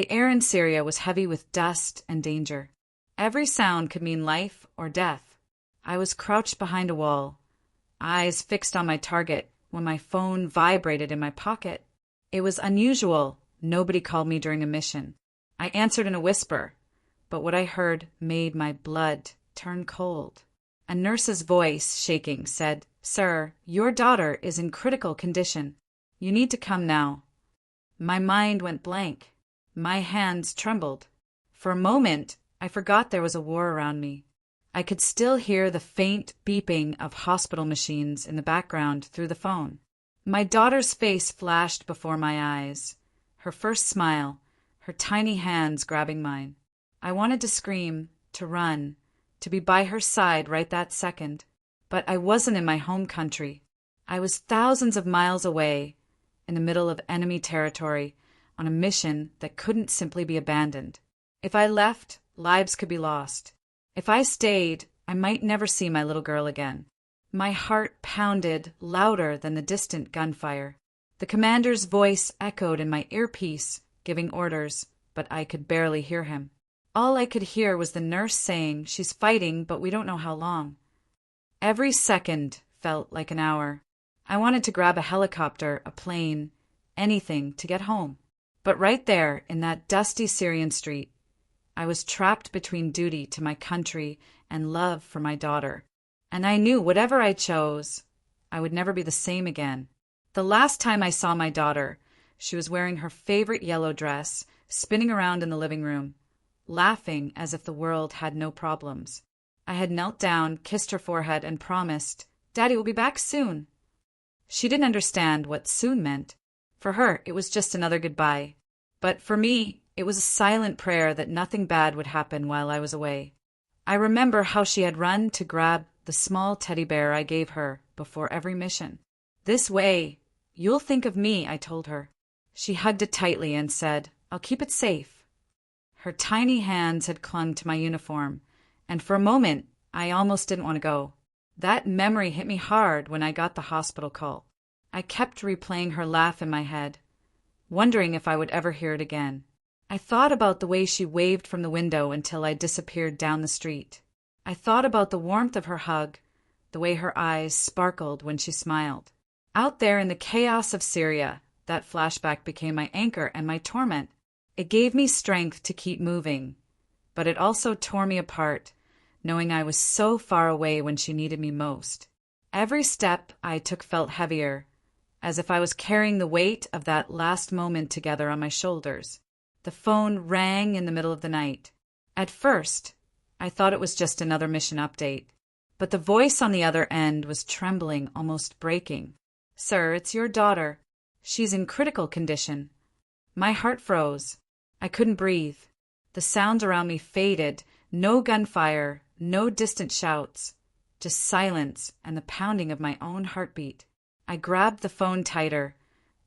The air in Syria was heavy with dust and danger. Every sound could mean life or death. I was crouched behind a wall, eyes fixed on my target, when my phone vibrated in my pocket. It was unusual. Nobody called me during a mission. I answered in a whisper, but what I heard made my blood turn cold. A nurse's voice, shaking, said, "Sir, your daughter is in critical condition. You need to come now." My mind went blank. My hands trembled. For a moment, I forgot there was a war around me. I could still hear the faint beeping of hospital machines in the background through the phone. My daughter's face flashed before my eyes. Her first smile, her tiny hands grabbing mine. I wanted to scream, to run, to be by her side right that second. But I wasn't in my home country. I was thousands of miles away, in the middle of enemy territory, on a mission that couldn't simply be abandoned. If I left, lives could be lost. If I stayed, I might never see my little girl again. My heart pounded louder than the distant gunfire. The commander's voice echoed in my earpiece, giving orders, but I could barely hear him. All I could hear was the nurse saying, "She's fighting, but we don't know how long." Every second felt like an hour. I wanted to grab a helicopter, a plane, anything to get home. But right there, in that dusty Syrian street, I was trapped between duty to my country and love for my daughter. And I knew whatever I chose, I would never be the same again. The last time I saw my daughter, she was wearing her favorite yellow dress, spinning around in the living room, laughing as if the world had no problems. I had knelt down, kissed her forehead, and promised, "Daddy will be back soon." She didn't understand what soon meant. For her, it was just another goodbye. But for me, it was a silent prayer that nothing bad would happen while I was away. I remember how she had run to grab the small teddy bear I gave her before every mission. "This way, you'll think of me," I told her. She hugged it tightly and said, "I'll keep it safe." Her tiny hands had clung to my uniform, and for a moment, I almost didn't want to go. That memory hit me hard when I got the hospital call. I kept replaying her laugh in my head, wondering if I would ever hear it again. I thought about the way she waved from the window until I disappeared down the street. I thought about the warmth of her hug, the way her eyes sparkled when she smiled. Out there in the chaos of Syria, that flashback became my anchor and my torment. It gave me strength to keep moving, but it also tore me apart, knowing I was so far away when she needed me most. Every step I took felt heavier, as if I was carrying the weight of that last moment together on my shoulders. The phone rang in the middle of the night. At first, I thought it was just another mission update, but the voice on the other end was trembling, almost breaking. "Sir, it's your daughter. She's in critical condition." My heart froze. I couldn't breathe. The sounds around me faded. No gunfire, no distant shouts, just silence and the pounding of my own heartbeat. I grabbed the phone tighter,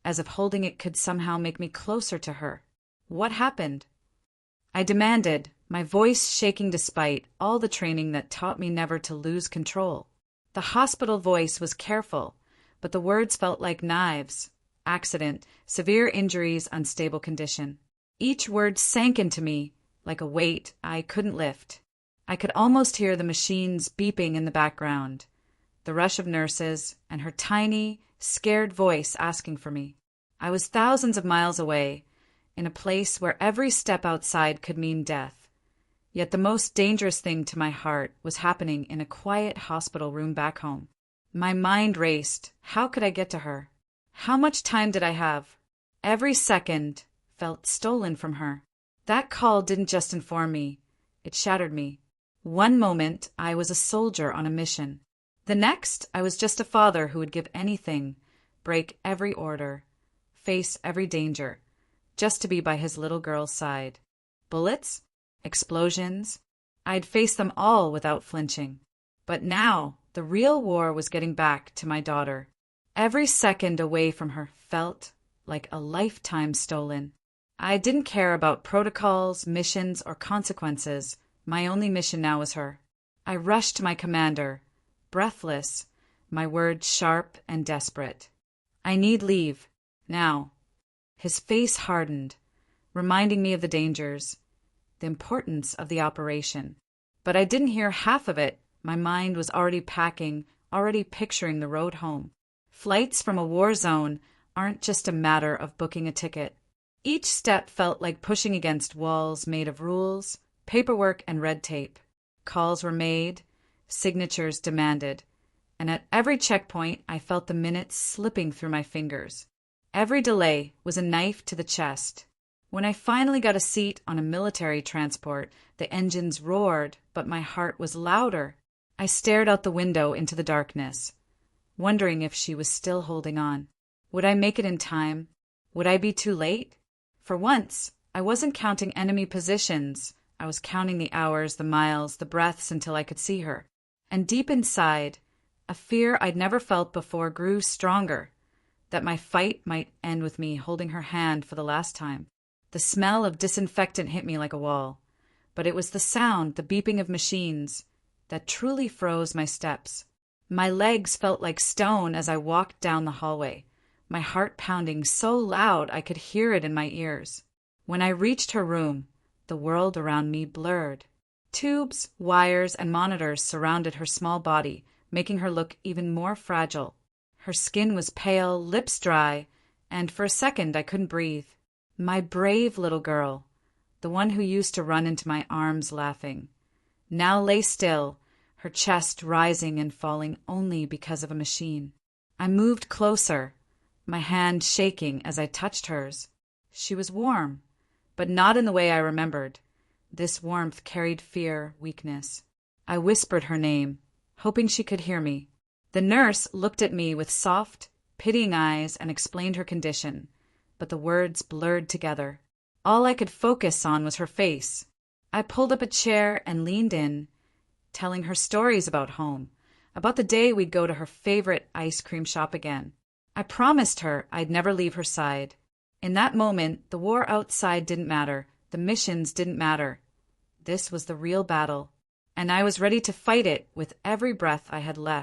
as if holding it could somehow make me closer to her. "What happened?" I demanded, my voice shaking despite all the training that taught me never to lose control. The hospital voice was careful, but the words felt like knives. Accident, severe injuries, unstable condition. Each word sank into me like a weight I couldn't lift. I could almost hear the machines beeping in the background, the rush of nurses, and her tiny, scared voice asking for me. I was thousands of miles away, in a place where every step outside could mean death. Yet the most dangerous thing to my heart was happening in a quiet hospital room back home. My mind raced. How could I get to her? How much time did I have? Every second felt stolen from her. That call didn't just inform me, it shattered me. One moment, I was a soldier on a mission. The next, I was just a father who would give anything, break every order, face every danger, just to be by his little girl's side. Bullets? Explosions? I'd face them all without flinching. But now, the real war was getting back to my daughter. Every second away from her felt like a lifetime stolen. I didn't care about protocols, missions, or consequences. My only mission now was her. I rushed to my commander, breathless, my words sharp and desperate. "I need leave. Now." His face hardened. reminding me of the dangers, the importance of the operation. But I didn't hear half of it. My mind was already packing, already picturing the road home. Flights from a war zone aren't just a matter of booking a ticket. Each step felt like pushing against walls made of rules, paperwork, and red tape. Calls were made, signatures demanded, and at every checkpoint I felt the minutes slipping through my fingers. Every delay was a knife to the chest. When I finally got a seat on a military transport, the engines roared, but my heart was louder. I stared out the window into the darkness, wondering if she was still holding on. Would I make it in time? Would I be too late? For once, I wasn't counting enemy positions. I was counting the hours, the miles, the breaths until I could see her. And deep inside, a fear I'd never felt before grew stronger, that my fight might end with me holding her hand for the last time. The smell of disinfectant hit me like a wall, but it was the sound, the beeping of machines, that truly froze my steps. My legs felt like stone as I walked down the hallway, my heart pounding so loud I could hear it in my ears. When I reached her room, the world around me blurred. Tubes, wires, and monitors surrounded her small body, making her look even more fragile. Her skin was pale, lips dry, and for a second I couldn't breathe. My brave little girl, the one who used to run into my arms laughing, now lay still, her chest rising and falling only because of a machine. I moved closer, my hand shaking as I touched hers. She was warm, but not in the way I remembered. This warmth carried fear, weakness. I whispered her name, hoping she could hear me. The nurse looked at me with soft, pitying eyes and explained her condition, but the words blurred together. All I could focus on was her face. I pulled up a chair and leaned in, telling her stories about home, about the day we'd go to her favorite ice cream shop again. I promised her I'd never leave her side. In that moment, the war outside didn't matter, the missions didn't matter. This was the real battle, and I was ready to fight it with every breath I had left.